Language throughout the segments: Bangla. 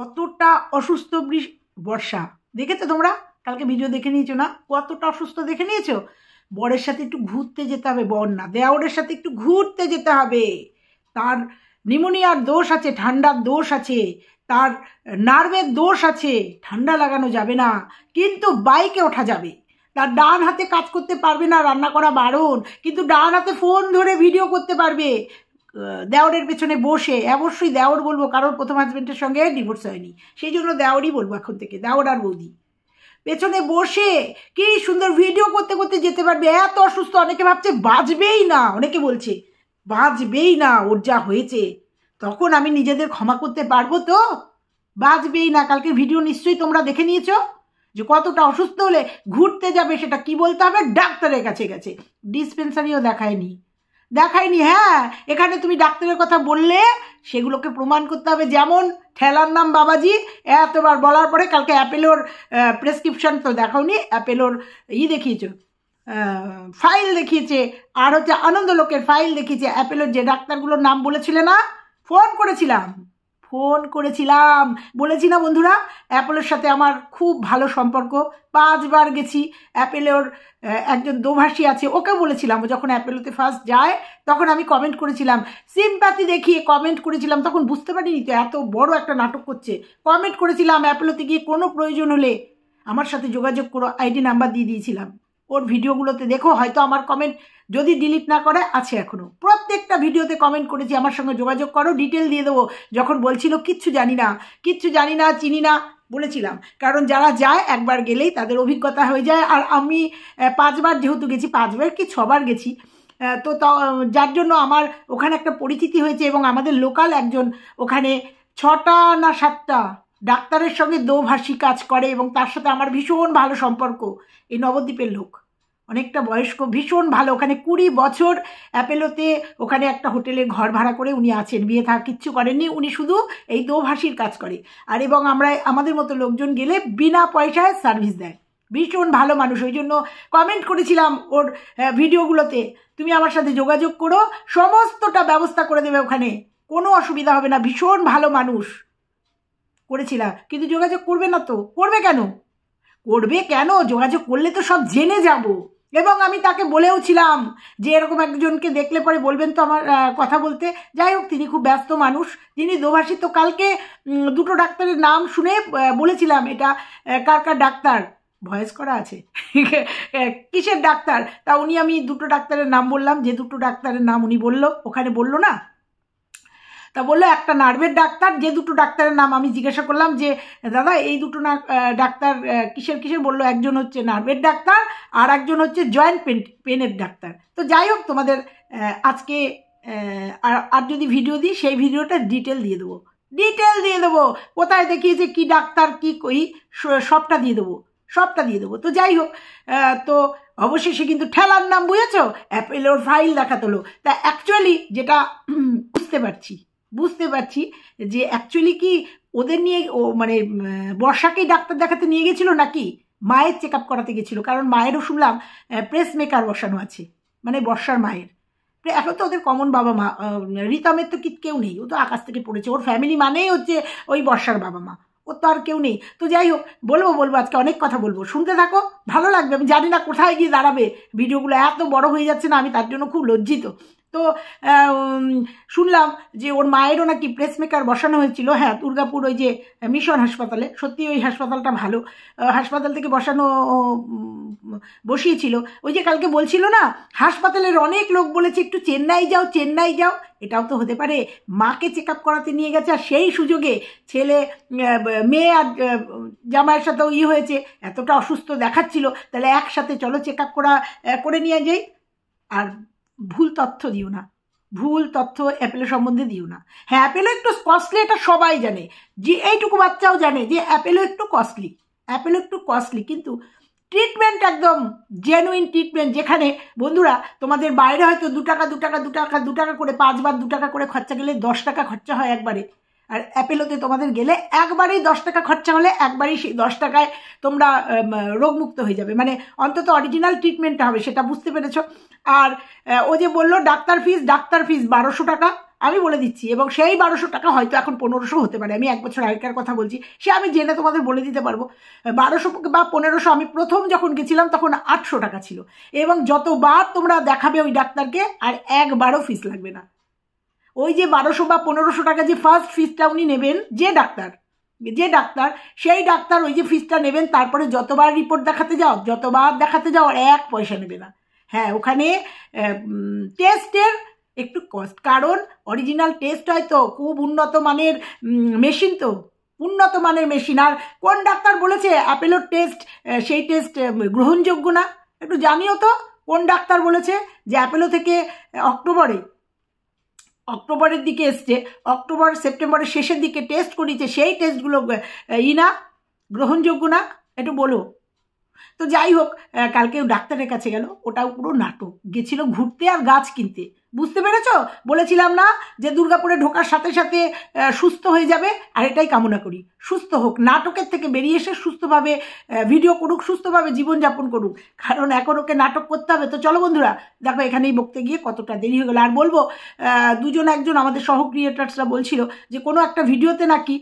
কতটা অসুস্থ বর্ষা দেখেছো তোমরা? কালকে ভিডিও দেখে নিয়েছো না? কতটা অসুস্থ দেখে নিয়েছো? বরের সাথে একটু ঘুরতে যেতে হবে, বর না দেওরের সাথে একটু ঘুরতে যেতে হবে। তার নিউমোনিয়ার দোষ আছে, ঠান্ডার দোষ আছে, তার নার্ভের দোষ আছে, ঠান্ডা লাগানো যাবে না, কিন্তু বাইকে ওঠা যাবে। তার ডান হাতে কাজ করতে পারবে না, রান্না করা বারণ, কিন্তু ডান হাতে ফোন ধরে ভিডিও করতে পারবে দেওরের পেছনে বসে। অবশ্যই দেওর বলবো, কারণ প্রথম হাজবেন্ডের সঙ্গে ডিভোর্স হয়নি, সেই জন্য দেওরই বলবো এখন থেকে, দেওর আর বৌদি। পেছনে বসে কি সুন্দর ভিডিও করতে করতে যেতে পারবে। এত অসুস্থ, অনেকে ভাবছে বাঁচবেই না, অনেকে বলছে বাঁচবেই না, ওর যা হয়েছে। তখন আমি নিজেদের ক্ষমা করতে পারবো তো? বাঁচবেই না। কালকে ভিডিও নিশ্চয়ই তোমরা দেখে নিয়েছো যে কতটা অসুস্থ হলে ঘুরতে যাবে, সেটা কি বলতে হবে, ডাক্তারের কাছে গেছে। ডিসপেন্সারিও দেখায়নি। হ্যাঁ, এখানে তুমি ডাক্তারের কথা বললে সেগুলোকে প্রমাণ করতে হবে। যেমন ঠেলার নাম বাবাজি, এতবার বলার পরে কালকে অ্যাপেলোর প্রেসক্রিপশন তো দেখাওনি, অ্যাপেলোর দেখিয়েছো, ফাইল দেখিয়েছে, আর হচ্ছে আনন্দলোকের ফাইল দেখিয়েছে। অ্যাপেলোর যে ডাক্তারগুলোর নাম বলেছিলে না, ফোন করেছিলাম, বলেছি না বন্ধুরা, অ্যাপেলোর সাথে আমার খুব ভালো সম্পর্ক, 5 বার গেছি। অ্যাপেলোর একজন দোভাষী আছে, ওকে বলেছিলাম, যখন অ্যাপেলোতে ফার্স্ট যায় তখন আমি কমেন্ট করেছিলাম, সিম্প্যাথি দেখিয়ে কমেন্ট করেছিলাম। তখন বুঝতে পারিনি তো এত বড় একটা নাটক করছে। কমেন্ট করেছিলাম, অ্যাপেলোতে গিয়ে কোনো প্রয়োজন হলে আমার সাথে যোগাযোগ করো, আইডি নাম্বার দিয়ে দিয়েছিলাম। ওর ভিডিওগুলোতে দেখো, হয়তো আমার কমেন্ট যদি ডিলিট না করে আছে এখনও, প্রত্যেকটা ভিডিওতে কমেন্ট করেছি, আমার সঙ্গে যোগাযোগ করো, ডিটেল দিয়ে দেবো। যখন বলছিল কিচ্ছু জানি না, চিনি না, বলেছিলাম, কারণ যারা যায় একবার গেলেই তাদের অভিজ্ঞতা হয়ে যায়। আর আমি 5 বার যেহেতু গেছি, 5 বার কি 6 বার গেছি, তো যার জন্য আমার ওখানে একটা পরিচিতি হয়েছে। এবং আমাদের লোকাল একজন ওখানে 6টা না 7টা ডাক্তারের সঙ্গে দোভাষী কাজ করে, এবং তার সাথে আমার ভীষণ ভালো সম্পর্ক। এই নবদ্বীপের লোক, অনেকটা বয়স্ক, ভীষণ ভালো। ওখানে 20 বছর অ্যাপেলোতে ওখানে একটা হোটেলে ঘর ভাড়া করে উনি আছেন, বিয়ে থাকা কিচ্ছু করেননি, উনি শুধু এই দোভাষীর কাজ করে। আর এবং আমাদের মতো লোকজন গেলে বিনা পয়সায় সার্ভিস দেয়, ভীষণ ভালো মানুষ। ওই জন্য কমেন্ট করেছিলাম ওর ভিডিওগুলোতে, তুমি আমার সাথে যোগাযোগ করো, সমস্তটা ব্যবস্থা করে দেবে, ওখানে কোনো অসুবিধা হবে না, ভীষণ ভালো মানুষ। করেছিলাম, কিন্তু যোগাযোগ করবে না তো? করবে কেন? যোগাযোগ করলে তো সব জেনে যাব। এবং আমি তাকে বলেও ছিলাম যে এরকম একজনকে দেখলে পরে বলবেন তো আমার কথা বলতে। যাই হোক, তিনি খুব ব্যস্ত মানুষ, তিনি দোভাষী। তো কালকে 2টো ডাক্তারের নাম শুনে বলেছিলাম এটা কার ডাক্তার, ভয়েস করা আছে কিসের ডাক্তার, তা উনি, আমি 2টো ডাক্তারের নাম বললাম, যে 2টো ডাক্তারের নাম উনি বললো, ওখানে বললো না, তা বললো একটা নার্ভের ডাক্তার। যে 2টো ডাক্তারের নাম আমি জিজ্ঞাসা করলাম যে দাদা এই 2টো ডাক্তার কিসের, বললো একজন হচ্ছে নার্ভের ডাক্তার আর একজন হচ্ছে জয়েন্ট পেনের ডাক্তার। তো যাই হোক, তোমাদের আজকে আর যদি ভিডিও দিই, সেই ভিডিওটা ডিটেল দিয়ে দেবো, কোথায় দেখিয়েছে, কি ডাক্তার, কি কই, সবটা দিয়ে দেবো। তো যাই হোক, তো অবশেষে কিন্তু ঠেলার নাম, বুঝেছো, অ্যাপেলোর ফাইল দেখাতে হলো। তা অ্যাকচুয়ালি যেটা বুঝতে পারছি যে অ্যাকচুয়ালি কি ওদের নিয়ে মানে বর্ষাকেই ডাক্তার দেখাতে নিয়ে গেছিল, নাকি মায়ের চেক আপ করাতে গেছিলো। কারণ মায়েরও শুনলাম প্রেস মেকার বসানো আছে, মানে বর্ষার মায়ের। এখন তো ওদের কমন বাবা মা, রিতমের তো কেউ নেই, ও তো আকাশ থেকে পড়েছে। ওর ফ্যামিলি মানেই হচ্ছে ওই বর্ষার বাবা মা, ওর তো আর কেউ নেই। তো যাই হোক, বলবো আজকে অনেক কথা বলবো, শুনতে থাকো, ভালো লাগবে। আমি জানি না কোথায় গিয়ে দাঁড়াবে, ভিডিওগুলো এত বড় হয়ে যাচ্ছে না, আমি তার জন্য খুব লজ্জিত। তো শুনলাম যে ওর মায়েরও নাকি প্রেস মেকার বসানো হয়েছিল। হ্যাঁ, দুর্গাপুর ওই যে মিশন হাসপাতালে, সত্যি ওই হাসপাতালটা ভালো, হাসপাতাল থেকে বসিয়েছিল। ওই যে কালকে বলছিল না, হাসপাতালের অনেক লোক বলেছে একটু চেন্নাই যাও, এটাও তো হতে পারে মাকে চেক আপ করাতে নিয়ে গেছে, আর সেই সুযোগে ছেলে, মেয়ে আর জামাইয়ের সাথেও হয়েছে, এতটা অসুস্থ দেখাচ্ছিল, তাহলে একসাথে চলো চেক আপ করে নিয়ে যাই। আর ভুল তথ্য দিও না, অ্যাপেলো সম্বন্ধে দিও না। হ্যাঁ, অ্যাপেলো একটু কস্টলি, এটা সবাই জানে, যে এইটুকু বাচ্চাও জানে যে অ্যাপেলো একটু কস্টলি, কিন্তু ট্রিটমেন্ট একদম জেনুইন ট্রিটমেন্ট। যেখানে বন্ধুরা তোমাদের বাইরে হয়তো 2 টাকা করে 5 বার 2 টাকা করে খরচা গেলে 10 টাকা খরচা হয় একবারে, আর অ্যাপেলোতে তোমাদের গেলে একবারেই 10 টাকা খরচা হলে একবারেই সেই 10 টাকায় তোমরা রোগমুক্ত হয়ে যাবে, মানে অন্তত অরিজিনাল ট্রিটমেন্টটা হবে, সেটা বুঝতে পেরেছ। আর ও যে বললো ডাক্তার ফিস 1200 টাকা, আমি বলে দিচ্ছি। এবং সেই 1200 টাকা হয়তো এখন 1500 হতে পারে, আমি 1 বছর আগেকার কথা বলছি, সে আমি জেনে তোমাদের বলে দিতে পারবো। 1200 বা 1500, আমি প্রথম যখন গেছিলাম তখন 800 টাকা ছিল। এবং যতবার তোমরা দেখাবে ওই ডাক্তারকে আর একবারও ফিস লাগবে না। ওই যে 1200 বা 1500 টাকা যে ফার্স্ট ফিসটা উনি নেবেন, যে ডাক্তার সেই ডাক্তার ওই যে ফিসটা নেবেন, তারপরে যতবার রিপোর্ট দেখাতে যাও আর 1 পয়সা নেবে না। হ্যাঁ, ওখানে টেস্টের একটু কস্ট, কারণ অরিজিনাল টেস্ট হয়তো খুব উন্নত মানের মেশিন, তো উন্নত মানের মেশিন। আর কোন ডাক্তার বলেছে অ্যাপেলোর টেস্ট, সেই টেস্ট গ্রহণযোগ্য না? একটু জানিও তো কোন ডাক্তার বলেছে যে অ্যাপেলো থেকে অক্টোবরের দিকে এসছে, অক্টোবর সেপ্টেম্বরের শেষের দিকে টেস্ট করিয়েছে, সেই টেস্টগুলো না, গ্রহণযোগ্য না? একটু বলো তো। যাই হোক, কালকে ডাক্তারের কাছে গেল, ওটাও পুরো নাটক। গেছিল ঘুরতে আর গাছ কিনতে, বুঝতে পেরেছ? বলেছিলাম না যে দুর্গাপুরে ঢোকার সাথে সাথে সুস্থ হয়ে যাবে, আর এটাই কামনা করি, সুস্থ হোক, নাটকের থেকে বেরিয়ে এসে সুস্থভাবে ভিডিও করুক, সুস্থভাবে জীবনযাপন করুক, কারণ এখন ওকে নাটক করতে হবে। তো চলো বন্ধুরা, দেখো এখানেই বকতে গিয়ে কতটা দেরি হয়ে গেল। আর বলবো, একজন আমাদের সহ ক্রিয়েটার্সরা বলছিল যে কোনো একটা ভিডিওতে নাকি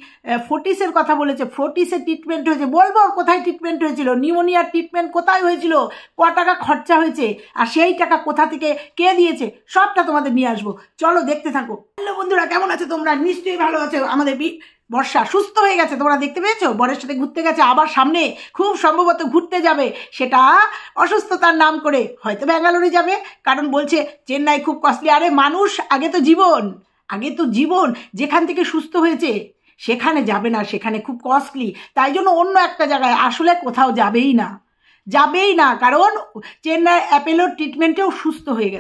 ফোর্টিসের কথা বলেছে, ফোর্টিসের ট্রিটমেন্ট হয়েছে। বলবো কোথায় ট্রিটমেন্ট হয়েছিল, নিউমোনিয়ার ট্রিটমেন্ট কোথায় হয়েছিল, ক টাকা খরচা হয়েছে, আর সেই টাকা কোথা থেকে কে দিয়েছে, সবটা তোমাদের নিয়ে আসবো। চলো দেখতে থাকো। হ্যালো বন্ধুরা, কেমন আছো তোমরা? নিশ্চয়ই ভালো আছো। আমাদের বর্ষা সুস্থ হয়ে গেছে, তোমরা দেখতে পেয়েছো, বরের সাথে ঘুরতে গেছে, আবার সামনে খুব সম্ভবত ঘুরতে যাবে, সেটা অসুস্থতার নাম করে, হয়তো ব্যাঙ্গালোরে যাবে, কারণ বলছে চেন্নাই খুব কস্টলি। আরে মানুষ, আগে তো জীবন, যেখান থেকে সুস্থ হয়েছে সেখানে যাবে না, সেখানে খুব কস্টলি, তাই জন্য অন্য একটা জায়গায়, আসলে কোথাও যাবেই না, কারণ চেন্নাই অ্যাপেলোর ট্রিটমেন্টেও সুস্থ হয়ে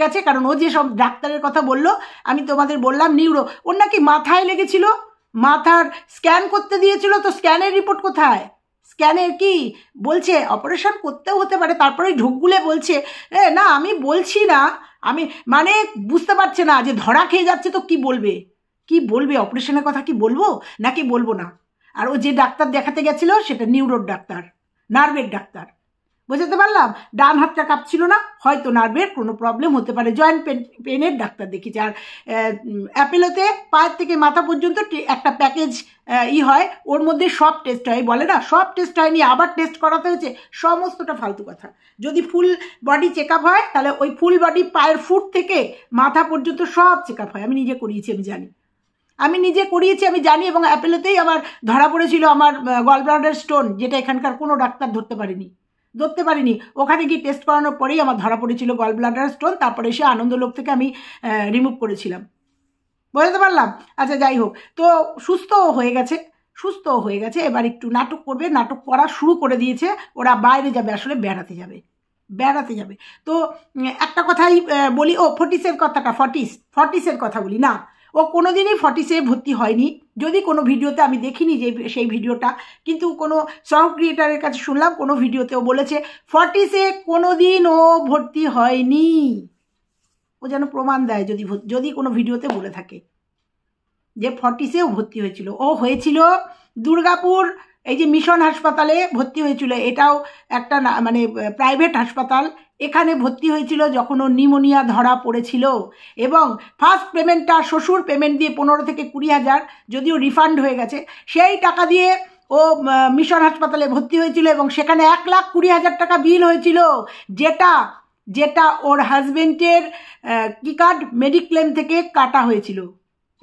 গেছে, কারণ ও যে সব ডাক্তারের কথা বললো, আমি তোমাদের বললাম নিউরো, ওর নাকি মাথায় লেগেছিল, মাথার স্ক্যান করতে দিয়েছিল, তো স্ক্যানের রিপোর্ট কোথায়? স্ক্যানের কি বলছে অপারেশন করতেও হতে পারে, তারপরে ঢোকগুলে বলছে না, আমি বলছি না, আমি মানে বুঝতে পারছে না যে ধরা খেয়ে যাচ্ছে, তো কি বলবে অপারেশনের কথা, কি বলবো নাকি বলবো না। আর ও যে ডাক্তার দেখাতে গেছিল সেটা নিউরোর ডাক্তার, নার্ভের ডাক্তার, বুঝতে পারলাম। ডান হাতটা কাঁপছিল না, হয়তো নার্ভের কোনো প্রবলেম হতে পারে, জয়েন্ট পেনের ডাক্তার দেখেছি। আর অ্যাপেলোতে পায়ের থেকে মাথা পর্যন্ত একটা প্যাকেজ হয়, ওর মধ্যে সব টেস্ট হয়, বলে না সব টেস্ট হয়নি, আবার টেস্ট করাতে হয়েছে, সমস্তটা ফালতু কথা। যদি ফুল বডি চেক আপ হয়, তাহলে ওই ফুল বডি পায়ের ফুট থেকে মাথা পর্যন্ত সব চেক আপ হয়। আমি নিজে করিয়েছি, আমি জানি। এবং অ্যাপেলোতেই আমার ধরা পড়েছিল আমার গলব্লাডার স্টোন, যেটা এখানকার কোনো ডাক্তার ধরতে পারিনি। ওখানে গিয়ে টেস্ট করানোর পরেই আমার ধরা পড়েছিল গলব্লাডার স্টোন, তারপরে এসে আনন্দলোক থেকে আমি রিমুভ করেছিলাম, বুঝতে পারলাম। আচ্ছা, যাই হোক, তো সুস্থ হয়ে গেছে। এবার একটু নাটক করবে, নাটক করা শুরু করে দিয়েছে। ওরা বাইরে যাবে, আসলে বেড়াতে যাবে। তো একটা কথাই বলি, ফর্টিসের কথা বলি না, ও কোনোদিনই ফর্টিসে ভর্তি হয়নি। যদি কোনো ভিডিওতে আমি দেখিনি যে সেই ভিডিওটা, কিন্তু কোনো সহ ক্রিয়েটারের কাছে শুনলাম কোনো ভিডিওতেও বলেছে ফর্টিসে কোনোদিন ও ভর্তি হয়নি। ও যেন প্রমাণ দেয় যদি কোনো ভিডিওতে বলে থাকে যে ফর্টিসেও ভর্তি হয়েছিল। ও হয়েছিল দুর্গাপুর এই যে মিশন হাসপাতালে ভর্তি হয়েছিল, এটাও একটা মানে প্রাইভেট হাসপাতাল। এখানে ভর্তি হয়েছিল যখন ও নিউমোনিয়া ধরা পড়েছিল, এবং ফার্স্ট পেমেন্টটা শ্বশুর পেমেন্ট দিয়ে 15 থেকে 20,000, যদিও রিফান্ড হয়ে গেছে, সেই টাকা দিয়ে ও মিশন হাসপাতালে ভর্তি হয়েছিল, এবং সেখানে 1,20,000 টাকা বিল হয়েছিল, যেটা ওর হাজবেন্ডের কি কার্ড মেডিক্লেম থেকে কাটা হয়েছিল।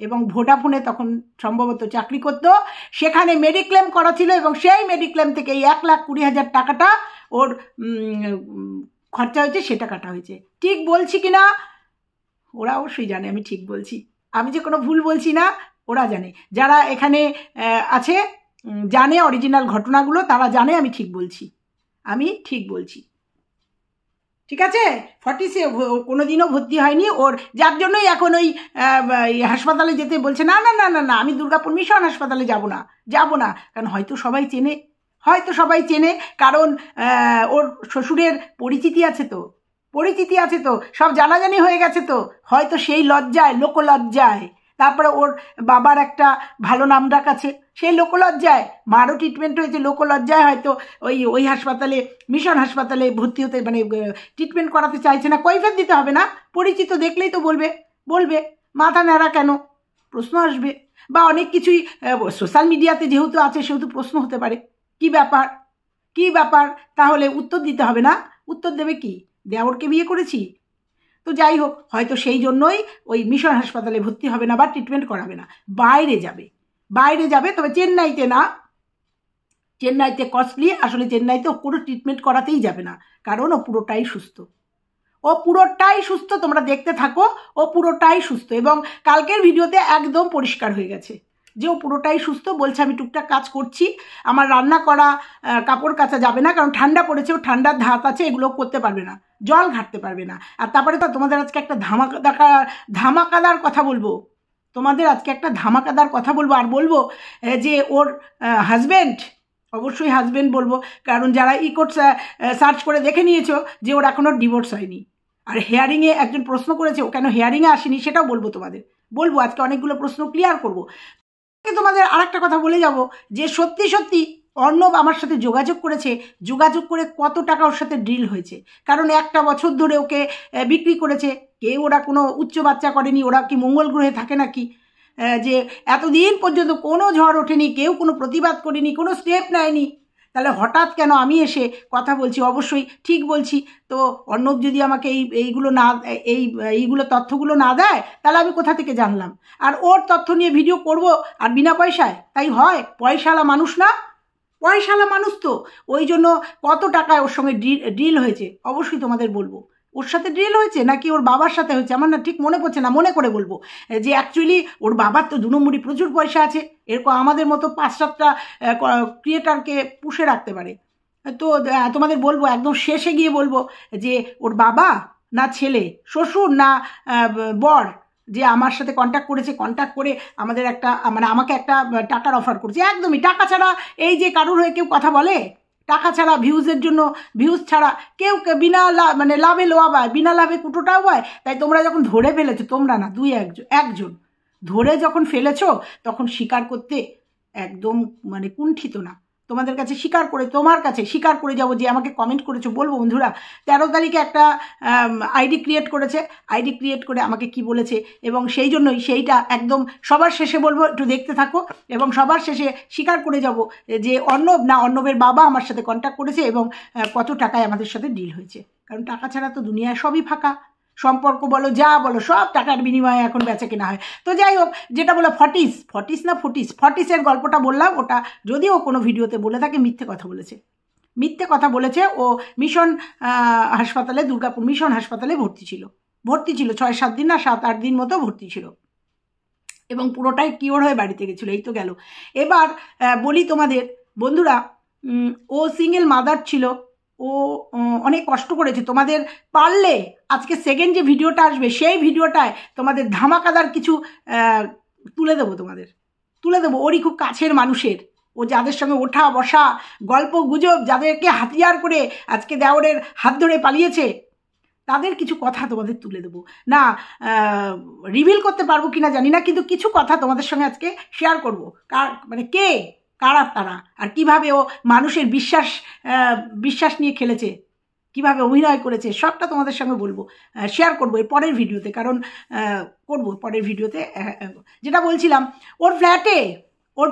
এবং ভোডাফোনে তখন সম্ভবত চাকরি করতো, সেখানে মেডিক্লেম করা ছিল, এবং সেই মেডিক্লেম থেকে এই 1,20,000 টাকাটা ওর খরচা হয়েছে, সেটা কাটা হয়েছে। ঠিক বলছি কি না? ওরা অবশ্যই জানে আমি ঠিক বলছি, আমি যে কোনো ভুল বলছি না, ওরা জানে, যারা এখানে আছে জানে অরিজিনাল ঘটনাগুলো, তারা জানে আমি ঠিক বলছি। ঠিক আছে, ফর্টিসে কোনোদিনও ভর্তি হয়নি ওর, যার জন্যই এখন ওই হাসপাতালে যেতে বলছে। না, আমি দুর্গাপুর মিশন হাসপাতালে যাব না, কারণ হয়তো সবাই চেনে, কারণ ওর শ্বশুরের পরিচিতি আছে তো, সব জানাজানি হয়ে গেছে, তো হয়তো সেই লজ্জায়, লোকলজ্জায়, তারপরে ওর বাবার একটা ভালো নাম ডাক আছে, সেই লোকলজ্জায়, মারও ট্রিটমেন্ট হয়েছে, লোকলজ্জায় হয়তো ওই হাসপাতালে, মিশন হাসপাতালে ভর্তি হতে, মানে ট্রিটমেন্ট করাতে চাইছে না। কৈফিয়ত দিতে হবে না, পরিচিত দেখলেই তো বলবে মাথা ন্যাড়া কেন, প্রশ্ন আসবে। বা অনেক কিছুই সোশ্যাল মিডিয়াতে যেহেতু আছে সেহেতু প্রশ্ন হতে পারে, কি ব্যাপার কি ব্যাপার, তাহলে উত্তর দিতে হবে না? উত্তর দেবে কি, দেওরকে বিয়ে করেছি? তো যাই হোক, হয়তো সেই জন্যই ওই মিশন হাসপাতালে ভর্তি হবে না বা ট্রিটমেন্ট করাবে না, বাইরে যাবে। তবে চেন্নাইতে না, চেন্নাইতে কস্টলি, আসলে চেন্নাইতে ও পুরো ট্রিটমেন্ট করাতেই যাবে না, কারণ ও পুরোটাই সুস্থ, তোমরা দেখতে থাকো, ও পুরোটাই সুস্থ। এবং কালকের ভিডিওতে একদম পরিষ্কার হয়ে গেছে যে ও পুরোটাই সুস্থ। বলছে আমি টুকটাক কাজ করছি, আমার রান্না করা, কাপড় কাচা যাবে না, কারণ ঠান্ডা পড়েছে, ও ঠান্ডার ধাত আছে, এগুলো করতে পারবে না, জল ঘাটতে পারবে না। আর তারপরে তো তোমাদের আজকে একটা ধামাকাদার কথা বলবো, আর বলবো যে ওর হাজব্যান্ড, অবশ্যই হাজব্যান্ড বলবো, কারণ যারা কোড সার্চ করে দেখে নিয়েছো যে ওর এখনও ডিভোর্স হয়নি। আর হেয়ারিংয়ে একজন প্রশ্ন করেছে ও কেন হেয়ারিংয়ে আসেনি, সেটাও বলবো তোমাদের, আজকে অনেকগুলো প্রশ্ন ক্লিয়ার করবো। তোমাদের আর একটা কথা বলে যাব যে সত্যি অর্ণব আমার সাথে যোগাযোগ করে কত টাকা ওর সাথে ডিল হয়েছে, কারণ একটা বছর ধরে ওকে বিক্রি করেছে। কেউ ওরা কোনো উচ্চ বাচ্চা করেনি, ওরা কি মঙ্গল গ্রহে থাকে নাকি, যে এতদিন পর্যন্ত কোনো ঝড় ওঠেনি, কেউ কোনো প্রতিবাদ করেনি, কোনো স্টেপ নেয়নি, তাহলে হঠাৎ কেন আমি এসে কথা বলছি? অবশ্যই ঠিক বলছি। তো অর্ণব যদি আমাকে এইগুলো তথ্যগুলো না দেয়, তাহলে আমি কোথা থেকে জানলাম? আর ওর তথ্য নিয়ে ভিডিও করব আর বিনা পয়সায়, তাই হয়? পয়সাওয়ালা মানুষ না, পয়সাওয়ালা মানুষ তো, ওই জন্য কত টাকায় ওর সঙ্গে ডিল হয়েছে অবশ্যই তোমাদের বলবো। ওর সাথে ডিল হয়েছে নাকি ওর বাবার সাথে হয়েছে আমার না ঠিক মনে পড়ছে না, মনে করে বলবো যে অ্যাকচুয়ালি ওর বাবার তো 2 নম্বরই প্রচুর পয়সা আছে, এরকম আমাদের মতো 5-7টা ক্রিয়েটারকে পুষে রাখতে পারে। তো তোমাদের বলবো, একদম শেষে গিয়ে বলবো যে ওর বাবা না ছেলে, শ্বশুর না বর যে আমার সাথে কন্ট্যাক্ট করে আমাদের একটা আমাকে একটা টাকার অফার করেছে। একদমই টাকা ছাড়া এই যে কারুর হয়ে কেউ কথা বলে, টাকা ছাড়া, ভিউজের জন্য, ভিউজ ছাড়া কেউ বিনা লাভে লোয়া পায়, বিনা লাভে কুটোটাও পায়। তাই তোমরা যখন ধরে ফেলেছো, তোমরা না, একজন ধরে যখন ফেলেছো, তখন স্বীকার করতে একদম কুণ্ঠিত না। তোমার কাছে স্বীকার করে যাবো যে আমাকে কমেন্ট করেছো, বলবো বন্ধুরা 13 তারিখে একটা আইডি ক্রিয়েট করে আমাকে কি বলেছে, এবং সেই জন্যই সেইটা একদম সবার শেষে বলবো, একটু দেখতে থাকো, এবং সবার শেষে স্বীকার করে যাব যে অর্ণবের বাবা আমার সাথে কন্ট্যাক্ট করেছে এবং কত টাকায় আমাদের সাথে ডিল হয়েছে। কারণ টাকা ছাড়া তো দুনিয়ায় সবই ফাঁকা, সম্পর্ক বলো, যা বলো, সব টাকার বিনিময়ে এখন বেচা কেনা হয়। তো যাই হোক, যেটা বলে ফটিসের গল্পটা বললাম, ওটা যদিও কোনো ভিডিওতে বলে থাকে মিথ্যে কথা বলেছে। ও মিশন হাসপাতালে, দুর্গাপুর মিশন হাসপাতালে ভর্তি ছিল 6-7 দিন না 7-8 দিন মতো ভর্তি ছিল, এবং পুরোটাই কিওর হয়ে বাড়িতে গেছিলো। এই তো গেল। এবার বলি তোমাদের বন্ধুরা, ও সিঙ্গেল মাদার ছিল, ও অনেক কষ্ট করেছে। তোমাদের পারলে আজকে সেকেন্ড যে ভিডিওটা আসবে, সেই ভিডিওটায় তোমাদের ধামাকাদার কিছু তুলে দেবো ওরই খুব কাছের মানুষের, ও যাদের সঙ্গে ওঠা বসা, গল্প গুজব, যাদেরকে হাতিয়ার করে আজকে দেওরের হাত ধরে পালিয়েছে, তাদের কিছু কথা তোমাদের তুলে দেবো। না রিভিল করতে পারবো কিনা জানি না, কিন্তু কিছু কথা তোমাদের সঙ্গে আজকে শেয়ার করবো। কারা তারা, আর কিভাবে ও মানুষের বিশ্বাস নিয়ে খেলেছে, কিভাবে অভিনয় করেছে, সবটা তোমাদের সঙ্গে বলবো, শেয়ার করবো এর পরের ভিডিওতে। কারণ পরের ভিডিওতে যেটা বলছিলাম, ওর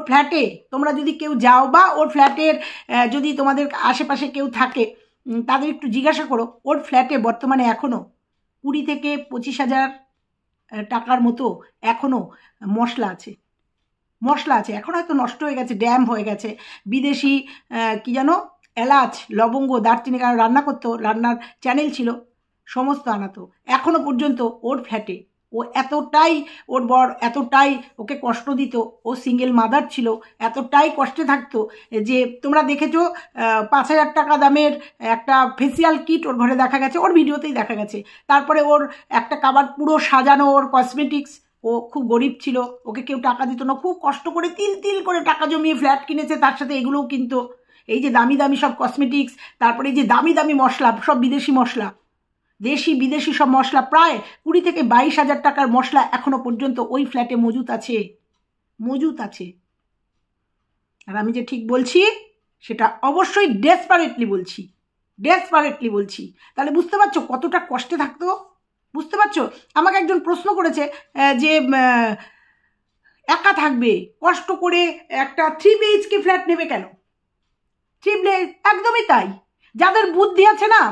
ফ্ল্যাটে তোমরা যদি কেউ যাও, বা ওর ফ্ল্যাটের যদি তোমাদের আশেপাশে কেউ থাকে, তাদের একটু জিজ্ঞাসা করো, ওর ফ্ল্যাটে বর্তমানে এখনও 20 থেকে 25,000 টাকার মতো এখনও মশলা আছে। এখন হয়তো নষ্ট হয়ে গেছে, ড্যাম হয়ে গেছে। বিদেশি কি জানো, এলাচ, লবঙ্গ, দারচিনি, কারণ রান্না করতো, রান্নার চ্যানেল ছিল, সমস্ত আনাতো। এখনও পর্যন্ত ওর ফ্ল্যাটে ও ওর বর এতটাই ওকে কষ্ট দিত, ও সিঙ্গেল মাদার ছিল, এতটাই কষ্টে থাকতো যে তোমরা দেখেছো 5,000 টাকা দামের একটা ফেসিয়াল কিট ওর ঘরে দেখা গেছে, ওর ভিডিওতেই দেখা গেছে। তারপরে ওর একটা কাবার্ড পুরো সাজানো, ওর কসমেটিক্স। ও খুব গরিব ছিল, ওকে কেউ টাকা দিত না, খুব কষ্ট করে তিল করে টাকা জমিয়ে ফ্ল্যাট কিনেছে, তার সাথে এগুলোও কিনতো, এই যে দামি দামি সব কসমেটিক্স, তারপরে এই যে দামি দামি মশলা, সব বিদেশি মশলা, দেশি বিদেশি সব মশলা, প্রায় 20 থেকে 22,000 টাকার মশলা এখনো পর্যন্ত ওই ফ্ল্যাটে মজুত আছে। আর আমি যে ঠিক বলছি সেটা অবশ্যই ডেসপারেটলি বলছি। তাহলে বুঝতে পারছো কতটা কষ্টে থাকতো। বুঝতে পারছো? আমাকে একজন প্রশ্ন করেছে যে একা থাকবে, কষ্ট করে একটা 3 BHK ফ্ল্যাট নেবে কেন? একদমই তাই। যাদের বুদ্ধি আছে না,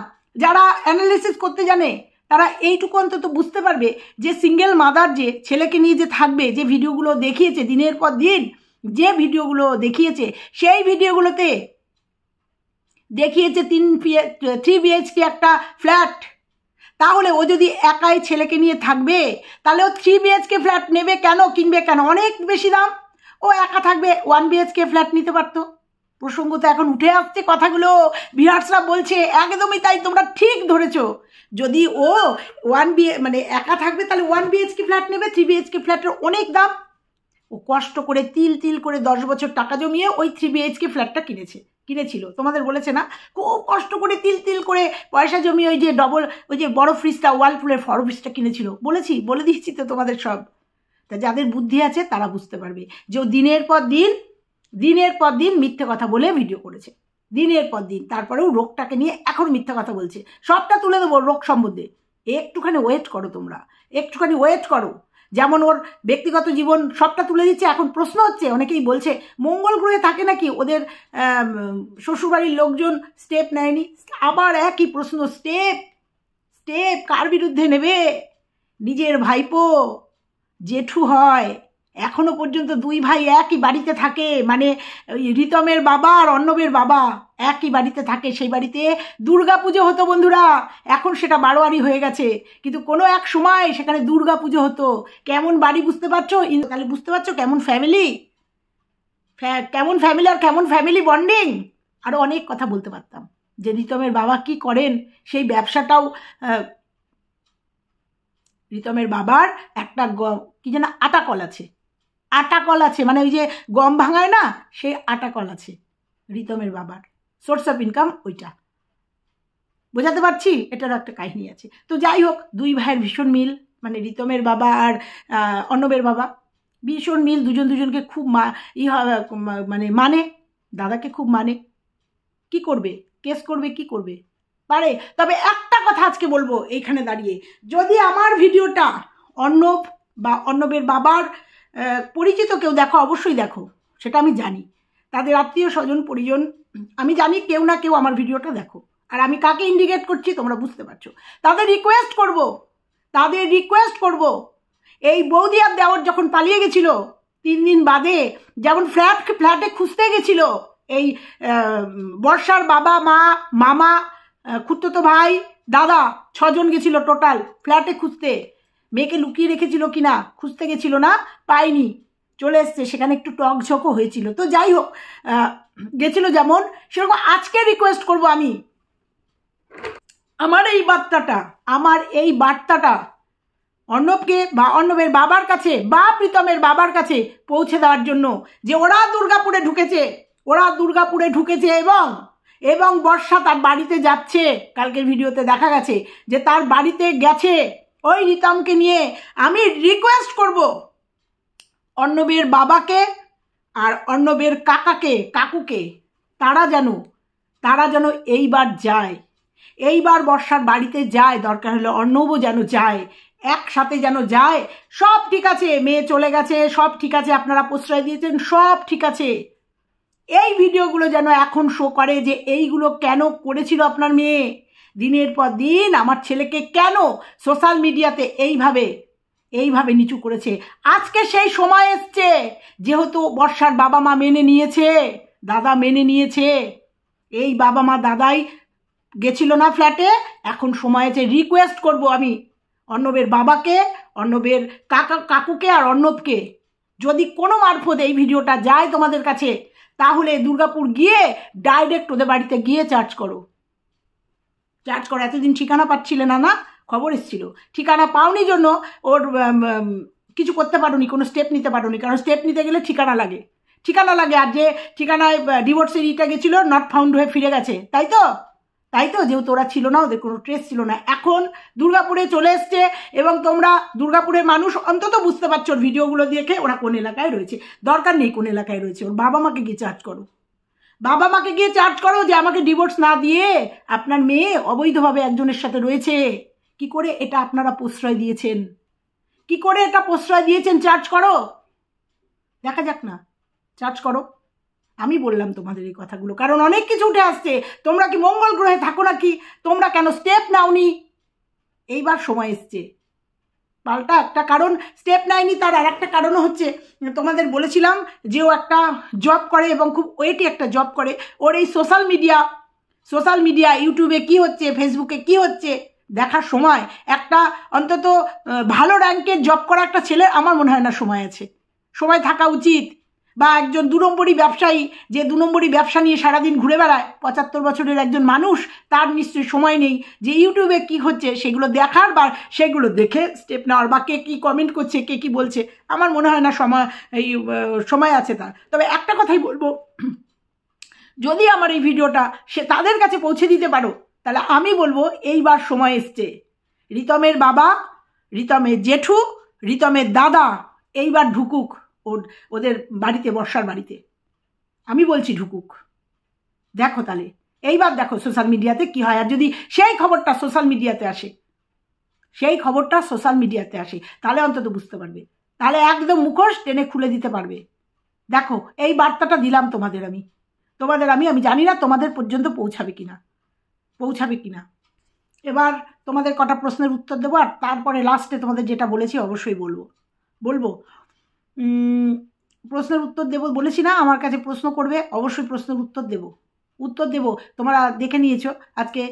যারা অ্যানালিসিস করতে জানে, তারা এইটুকু অন্তত বুঝতে পারবে যে সিঙ্গেল মাদার যে ছেলেকে নিয়ে যে থাকবে, যে ভিডিওগুলো দেখিয়েছে দিনের পর দিন, যে ভিডিওগুলো দেখিয়েছে, সেই ভিডিওগুলোতে দেখিয়েছে 3 BHK একটা ফ্ল্যাট। তাহলে ও যদি একাই ছেলেকে নিয়ে থাকবে, তাহলে ও 3 BHK ফ্ল্যাট নেবে কেন, কিনবে কেন? অনেক বেশি দাম। ও একা থাকবে 1 BHK ফ্ল্যাট নিতে পারতো। প্রসঙ্গ তো এখন উঠে আসছে কথাগুলো, ভিউয়ার্সরা বলছে একদমই তাই, তোমরা ঠিক ধরেছো। যদি ও মানে একা থাকবে তাহলে 1 BHK ফ্ল্যাট নেবে, 3 BHK ফ্ল্যাটের অনেক দাম। ও কষ্ট করে তিল করে 10 বছর টাকা জমিয়ে ওই 3 BHK ফ্ল্যাটটা কিনেছিল। তোমাদের বলেছে না, খুব কষ্ট করে তিল করে পয়সা জমিয়ে ওই যে বড় ফ্রিজটা, ওয়ালপুলের বড় ফ্রিজটা কিনেছিল। বলে দিচ্ছি তো তোমাদের সব। তা যাদের বুদ্ধি আছে তারা বুঝতে পারবে যে ও দিনের পর দিন মিথ্যে কথা বলে ভিডিও করেছে, দিনের পর দিন। তারপরেও রোগটাকে নিয়ে এখন মিথ্যে কথা বলছে। সবটা তুলে দেবো রোগ সম্বন্ধে, একটুখানি ওয়েট করো তোমরা, একটুখানি ওয়েট করো। যেমন ওর ব্যক্তিগত জীবন সবটা তুলে দিচ্ছে। এখন প্রশ্ন হচ্ছে, অনেকেই বলছে মঙ্গল গ্রহে থাকে নাকি, ওদের শ্বশুরবাড়ির লোকজন স্টেপ নেয়নি। আবার একই প্রশ্ন, স্টেপ কার বিরুদ্ধে নেবে? নিজের ভাইপো, জেঠু হয়, এখনো পর্যন্ত 2 ভাই একই বাড়িতে থাকে, মানে ওই রিতমের বাবা আর অর্ণবের বাবা একই বাড়িতে থাকে। সেই বাড়িতে দুর্গা পুজো হতো বন্ধুরা, এখন সেটা বারোয়ারি হয়ে গেছে, কিন্তু কোনো এক সময় সেখানে দুর্গা পুজো হতো। কেমন বাড়ি বুঝতে পারছো? তাহলে বুঝতে পারছো কেমন ফ্যামিলি আর কেমন ফ্যামিলি বন্ডিং। আরও অনেক কথা বলতে পারতাম, যে রিতমের বাবা কি করেন, সেই ব্যবসাটাও। রিতমের বাবার একটা কি যেন আটা কল আছে, মানে ওই যে গম ভাঙায় না, সেই আটা কল আছে রিতমের বাবার। সোর্স অফ ইনকাম ওইটা। বোঝাতে পারছি? এটারও একটা কাহিনী আছে। তো যাই হোক, 2 ভাইয়ের ভীষণ মিল, মানে রিতমের বাবা আর অর্ণবের বাবা ভীষণ মিল। দুজনকে খুব মানে দাদাকে খুব মানে। কি করবে? কেস করবে, কি করবে পারে। তবে একটা কথা আজকে বলবো এইখানে দাঁড়িয়ে, যদি আমার ভিডিওটা অর্ণবের বাবার পরিচিত কেউ দেখো, অবশ্যই দেখো, সেটা আমি জানি। তাদের আত্মীয় স্বজন পরিজন আমি জানি, কেউ না কেউ আমার ভিডিওটা দেখো। আর আমি কাকে ইন্ডিকেট করছি তোমরা বুঝতে পারছো। তাদের রিকোয়েস্ট করব, এই বৌদি আর দেওর যখন পালিয়ে গেছিল 3 দিন বাদে, যেমন ফ্ল্যাটে খুঁজতে গেছিল এই বর্ষার বাবা, মা, মামা, খুড়তো ভাই, দাদা, 6 জন গেছিল টোটাল ফ্ল্যাটে খুঁজতে। মেয়েকে লুকিয়ে রেখেছিল কিনা খুঁজতে গেছিল না, পাইনি, চলে এসছে। সেখানে একটু টকঝকও হয়েছিল। তো যাই হোক, গেছিল যেমন, সেরকম আজকে রিকোয়েস্ট করব আমি, আমার এই বার্তাটা অর্ণবকে বা অর্ণবের বাবার কাছে বা প্রীতমের বাবার কাছে পৌঁছে দেওয়ার জন্য, যে ওরা দুর্গাপুরে ঢুকেছে এবং বর্ষা তার বাড়িতে যাচ্ছে। কালকের ভিডিওতে দেখা গেছে যে তার বাড়িতে গেছে ওই রিতমকে নিয়ে। আমি রিকোয়েস্ট করব অর্ণবের বাবাকে আর অর্ণবের কাকুকে, তারা যেন এইবার বর্ষার বাড়িতে যায়। দরকার হলে অর্ণবও যেন যায়, একসাথে যেন যায়। সব ঠিক আছে, মেয়ে চলে গেছে, সব ঠিক আছে, আপনারা প্রশ্রয় দিয়েছেন, সব ঠিক আছে। এই ভিডিওগুলো যেন এখন শো করে যে এইগুলো কেন করেছিল আপনার মেয়ে। দিনের পর দিন আমার ছেলেকে কেন সোশ্যাল মিডিয়াতে এইভাবে নিচু করেছে। আজকে সেই সময় এসছে, যেহেতু বর্ষার বাবা মা মেনে নিয়েছে, দাদা মেনে নিয়েছে, এই বাবা মা দাদাই গেছিল না ফ্ল্যাটে। এখন সময় আছে, রিকোয়েস্ট করব আমি অর্ণবের বাবাকে, অর্ণবের কাকুকে আর অর্ণবকে, যদি কোনো মারফত এই ভিডিওটা যায় তোমাদের কাছে, তাহলে দুর্গাপুর গিয়ে ডাইরেক্ট ওদের বাড়িতে গিয়ে চার্জ করো। এতদিন ঠিকানা পাচ্ছিলে না, খবর এসেছিল, ঠিকানা পাওনি জন্য ওর কিছু করতে পারোনি, কোনো স্টেপ নিতে পারোনি। কারণ স্টেপ নিতে গেলে ঠিকানা লাগে। আর যে ঠিকানায় ডিভোর্সের ইটা গেছিলো, নট ফাউন্ড হয়ে ফিরে গেছে, তাই তো যেহেতু ওরা ছিল না, ওদের কোনো ট্রেস ছিল না। এখন দুর্গাপুরে চলে এসছে, এবং তোমরা দুর্গাপুরের মানুষ অন্তত বুঝতে পারছো ভিডিওগুলো দেখে ওরা কোন এলাকায় রয়েছে। দরকার নেই কোন এলাকায় রয়েছে, ওর বাবা মাকে গিয়ে চার্জ করো যে আমাকে ডিভোর্স না দিয়ে আপনার মেয়ে অবৈধভাবে একজনের সাথে রয়েছে, কি করে এটা আপনারা প্রশ্রয় দিয়েছেন, কি করে এটা প্রশ্রয় দিয়েছেন? চার্জ করো, দেখা যাক না, চার্জ করো। আমি বললাম তোমাদের এই কথাগুলো কারণ অনেক কিছু উঠে আসছে। তোমরা কি মঙ্গল গ্রহে থাকো নাকি? তোমরা কেন স্টেপ নাওনি? এইবার সময় এসছে পাল্টা একটা কারণ স্টেপ নেয়নি, তার আর একটা কারণও হচ্ছে তোমাদের বলেছিলাম যে ও একটা জব করে এবং খুব ওয়েটি একটা জব করে। ওর এই সোশ্যাল মিডিয়া ইউটিউবে কি হচ্ছে, ফেসবুকে কি হচ্ছে দেখার সময় একটা অন্তত ভালো র্যাঙ্কের জব করা একটা ছেলের আমার মনে হয় না সময় আছে, সময় থাকা উচিত। বা একজন 2 নম্বরই ব্যবসায়ী যে 2 নম্বরই ব্যবসা নিয়ে সারাদিন ঘুরে বেড়ায় 75 বছরের একজন মানুষ, তার নিশ্চয়ই সময় নেই যে ইউটিউবে কি হচ্ছে সেগুলো দেখার বা সেগুলো দেখে স্টেপ নেওয়ার বা কে কী কমেন্ট করছে, কে কী বলছে। আমার মনে হয় না সময় আছে তার। তবে একটা কথাই বলবো, যদি আমার এই ভিডিওটা সে তাদের কাছে পৌঁছে দিতে পারো তাহলে আমি বলবো এইবার সময় এসছে। রিতমের বাবা, রিতমের জেঠু, রিতমের দাদা এইবার ঢুকুক ওদের বাড়িতে, বর্ষার বাড়িতে। আমি বলছি ঢুকুক। দেখো তাহলে এইবার দেখো সোশ্যাল মিডিয়াতে কি হয়। আর যদি সেই খবরটা সোশ্যাল মিডিয়াতে আসে তাহলে অন্তত বুঝতে পারবে, তাহলে একদম মুখোশ টেনে খুলে দিতে পারবে। দেখো এই বার্তাটা দিলাম তোমাদের আমি জানি না তোমাদের পর্যন্ত পৌঁছাবে কিনা। এবার তোমাদের কটা প্রশ্নের উত্তর দেবো আর তারপরে লাস্টে তোমাদের যেটা বলেছি অবশ্যই বলবো। প্রশ্নের উত্তর দেবো বলেছি না, আমার কাছে প্রশ্ন করবে অবশ্যই প্রশ্নের উত্তর দেবো। তোমরা দেখে নিয়েছো আজকে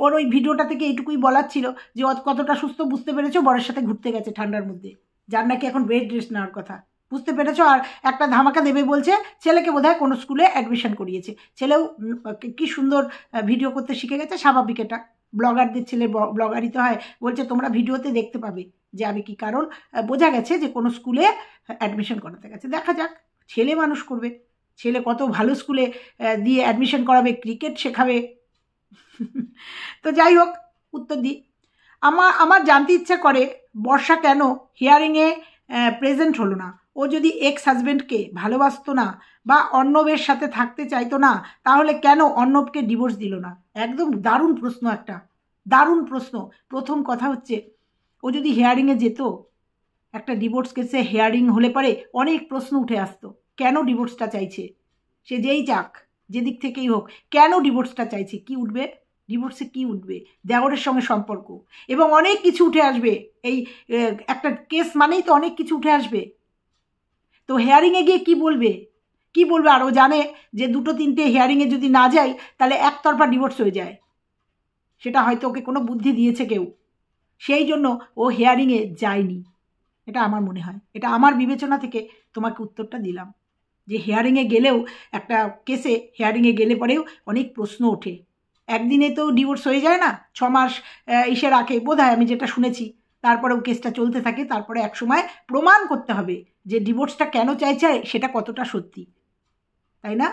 ওর ভিডিওটা থেকে এইটুকুই বলার ছিল যে কতটা সুস্থ বুঝতে পেরেছো। বরের সাথে ঘুরতে গেছে ঠান্ডার মধ্যে, যার নাকি এখন বেড রেস্ট নেওয়ার কথা, বুঝতে পেরেছো। আর একটা ধামাকা দেবে বলছে, ছেলেকে বোধহয় কোনো স্কুলে অ্যাডমিশন করিয়েছে। ছেলেও কি সুন্দর ভিডিও করতে শিখে গেছে, স্বাভাবিক। এটা ব্লগারদের ছেলে, ব্লগারই তো হয়। বলছে তোমরা ভিডিওতে দেখতে পাবে যে আমি কি, কারণ বোঝা গেছে যে কোনো স্কুলে অ্যাডমিশন করাতে গেছে। দেখা যাক, ছেলে মানুষ করবে, ছেলে কত ভালো স্কুলে দিয়ে অ্যাডমিশন করাবে, ক্রিকেট শেখাবে। তো যাই হোক, উত্তর দিই। আমার জানতে ইচ্ছা করে বর্ষা কেন হিয়ারিংয়ে প্রেজেন্ট হলো না। ও যদি এক্স হাজব্যান্ডকে ভালোবাসতো না বা অর্ণবের সাথে থাকতে চাইতো না, তাহলে কেন অর্ণবকে ডিভোর্স দিল না? একদম দারুণ প্রশ্ন, একটা দারুণ প্রশ্ন। প্রথম কথা হচ্ছে, ও যদি হিয়ারিংয়ে যেত, একটা ডিভোর্স কেসে হিয়ারিং হলে পরে অনেক প্রশ্ন উঠে আসতো। কেন ডিভোর্সটা চাইছে? সে যেই চাক, যেদিক থেকেই হোক, কেন ডিভোর্সটা চাইছে? কি উঠবে ডিভোর্সে? কি উঠবে? দেওরের সঙ্গে সম্পর্ক এবং অনেক কিছু উঠে আসবে। এই একটা কেস মানেই তো অনেক কিছু উঠে আসবে। তো হিয়ারিংয়ে গিয়ে কি বলবে? আর ও জানে যে 2-3টে হিয়ারিংয়ে যদি না যায় তাহলে একতরফা ডিভোর্স হয়ে যায়। সেটা হয়তো ওকে কোনো বুদ্ধি দিয়েছে কেউ, সেই জন্য ও হিয়ারিংয়ে যায়নি। এটা আমার মনে হয়, এটা আমার বিবেচনা থেকে তোমাকে উত্তরটা দিলাম যে হিয়ারিংয়ে গেলেও, একটা কেসে হিয়ারিংয়ে গেলে পরেও অনেক প্রশ্ন ওঠে। একদিনে তো ডিভোর্স হয়ে যায় না, 6 মাস এসে রাখে বোধহয়, আমি যেটা শুনেছি। তারপরেও কেসটা চলতে থাকে, তারপরে এক সময় প্রমাণ করতে হবে যে ডিভোর্সটা কেন চাইছে, সেটা কতটা সত্যি, তাই না?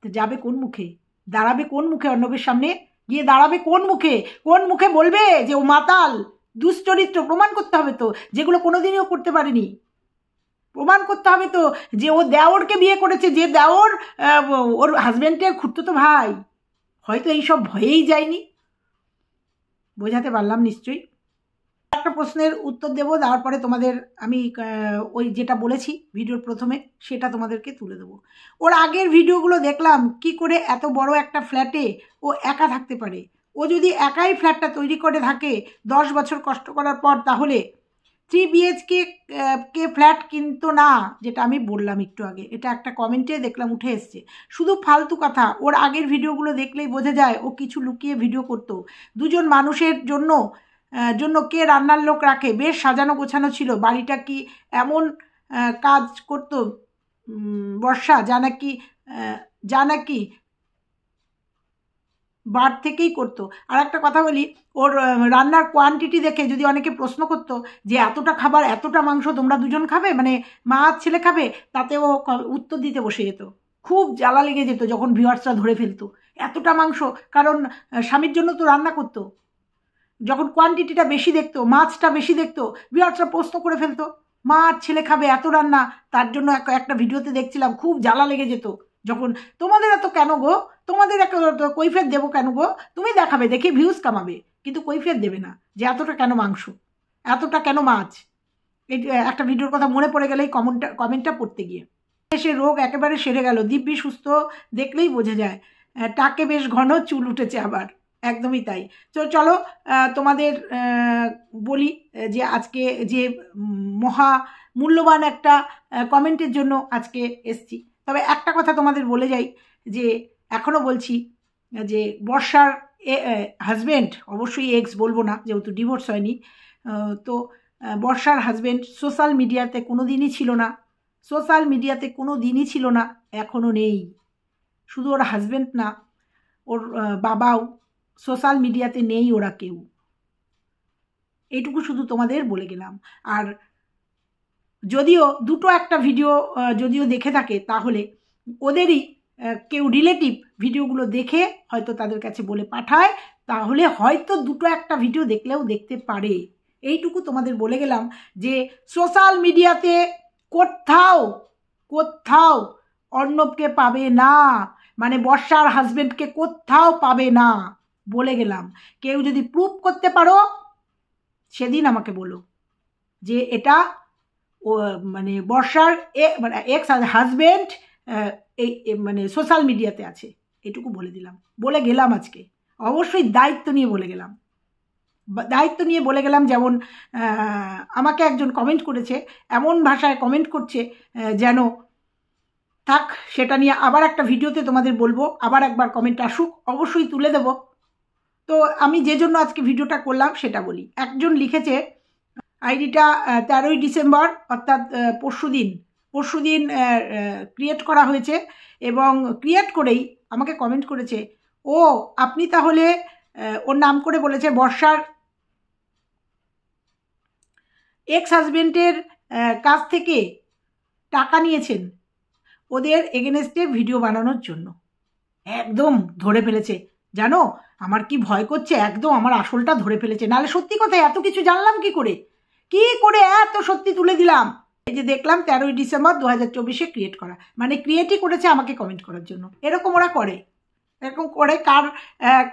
তো যাবে কোন মুখে, দাঁড়াবে কোন মুখে? অর্ণবের সামনে গিয়ে দাঁড়াবে কোন মুখে বলবে যে ও মাতাল, দুশ্চরিত্র? প্রমাণ করতে হবে তো, যেগুলো কোনোদিনও করতে পারেনি। প্রমাণ করতে হবে তো যে ও দেওরকে বিয়ে করেছে, যে দেওর ওর হাজব্যান্ডের খুড়তুতো ভাই। হয়তো এইসব ভয়েই যায়নি। বোঝাতে পারলাম নিশ্চয়ই। একটা প্রশ্নের উত্তর দেবো, দেওয়ার পরে তোমাদের আমি ওই যেটা বলেছি ভিডিওর প্রথমে সেটা তোমাদেরকে তুলে দেবো। ওর আগের ভিডিওগুলো দেখলাম, কি করে এত বড় একটা ফ্ল্যাটে ও একা থাকতে পারে। ও যদি একাই ফ্ল্যাটটা তৈরি করে থাকে 10 বছর কষ্ট করার পর, তাহলে 3 BHK ফ্ল্যাট কিন্তু না, যেটা আমি বললাম একটু আগে। এটা একটা কমেন্টে দেখলাম উঠে এসছে। শুধু ফালতু কথা। ওর আগের ভিডিওগুলো দেখলেই বোঝা যায় ও কিছু লুকিয়ে ভিডিও করতো। 2জন মানুষের জন্য কে রান্নার লোক রাখে? বেশ সাজানো গোছানো ছিল। বাড়িটা কি এমন কাজ করতো বর্ষা যা নাকি বার থেকেই করতো? আর একটা কথা বলি, ওর রান্নার কোয়ান্টিটি দেখে যদি অনেকে প্রশ্ন করতো যে এতটা খাবার, এতটা মাংস তোমরা 2জন খাবে, মানে মা আর ছেলে খাবে, তাতে ও উত্তর দিতে বসে যেত। খুব জ্বালা লেগে যেত যখন ভিউয়ার্সরা ধরে ফেলতো এতটা মাংস, কারণ স্বামীর জন্য তো রান্না করতো। যখন কোয়ান্টিটিটা বেশি দেখতো, মাছটা বেশি দেখতো, ভিউয়ার্সরা প্রশ্ন করে ফেলতো মা আর ছেলে খাবে, এত রান্না। তার জন্য একটা ভিডিওতে দেখছিলাম, খুব জ্বালা লেগে যেত যখন, তোমাদের এত কেন গো, তোমাদের কৈফিয়ত দেবো কেন গো, তুমি দেখাবে, দেখে ভিউজ কামাবে। কিন্তু কৈফিয়ত দেবে না যে এতটা কেন মাংস, এতটা কেন মাছ। এই একটা ভিডিওর কথা মনে পড়ে গেলে এই কমেন্টটা পড়তে গিয়ে সে রোগ একেবারে সেরে গেল, দিব্যি সুস্থ, দেখলেই বোঝা যায়। টাকে বেশ ঘন চুল উঠেছে আবার, একদমই তাই। তো চলো তোমাদের বলি যে আজকে যে মহা মূল্যবান একটা কমেন্টের জন্য আজকে এসছি। তবে একটা কথা তোমাদের বলে যাই, যে এখনও বলছি যে বর্ষার হাজব্যান্ড, অবশ্যই এক্স বলবো না যেহেতু ডিভোর্স হয়নি, তো বর্ষার হাজব্যান্ড সোশ্যাল মিডিয়াতে কোনো দিনই ছিল না, সোশ্যাল মিডিয়াতে কোনো দিনই ছিল না, এখনও নেই। শুধু ওর হাজব্যান্ড না, ওর বাবাও সোশ্যাল মিডিয়াতে নেই, ওরা কেউ। এইটুকু শুধু তোমাদের বলে গেলাম। আর যদিও দুটো একটা ভিডিও যদিও দেখে থাকে, তাহলে ওদেরই কেউ রিলেটিভ ভিডিওগুলো দেখে হয়তো তাদের কাছে বলে পাঠায়, তাহলে হয়তো দুটো একটা ভিডিও দেখলেও দেখতে পারে। এইটুকু তোমাদের বলে গেলাম যে সোশ্যাল মিডিয়াতে কোথাও কোথাও অর্ণবকে পাবে না, মানে বর্ষার হাজব্যান্ডকে কোথাও পাবে না, বলে গেলাম। কেউ যদি প্রুভ করতে পারো সেদিন আমাকে বলো যে এটা মানে বর্ষার মানে এক্স হাজব্যান্ড এই মানে সোশ্যাল মিডিয়াতে আছে। এটুকু বলে দিলাম, বলে গেলাম আজকে। অবশ্যই দায়িত্ব নিয়ে বলে গেলাম, দায়িত্ব নিয়ে বলে গেলাম। যেমন আমাকে একজন কমেন্ট করেছে, এমন ভাষায় কমেন্ট করছে যেন থাক, সেটা নিয়ে আবার একটা ভিডিওতে তোমাদের বলবো, আবার একবার কমেন্ট আসুক, অবশ্যই তুলে দেব। তো আমি যে জন্য আজকে ভিডিওটা করলাম সেটা বলি। একজন লিখেছে, আইডিটা 13ই ডিসেম্বর অর্থাৎ পরশুদিন ক্রিয়েট করা হয়েছে, এবং ক্রিয়েট করেই আমাকে কমেন্ট করেছে, ও আপনি তাহলে ওর নাম করে বলেছে বর্ষার এক্স হাজব্যান্ডের কাছ থেকে টাকা নিয়েছেন ওদের এগেনস্টে ভিডিও বানানোর জন্য। একদম ধরে ফেলেছে, জানো আমার কি ভয় করছে, একদম আমার আসলটা ধরে ফেলেছে। নাহলে সত্যি কথা এত কিছু জানলাম কি করে এত সত্যি তুলে দিলাম। এই যে দেখলাম 13ই ডিসেম্বর 2024 ক্রিয়েট করা, মানে ক্রিয়েটই করেছে আমাকে কমেন্ট করার জন্য। এরকম ওরা করে, এরকম করে।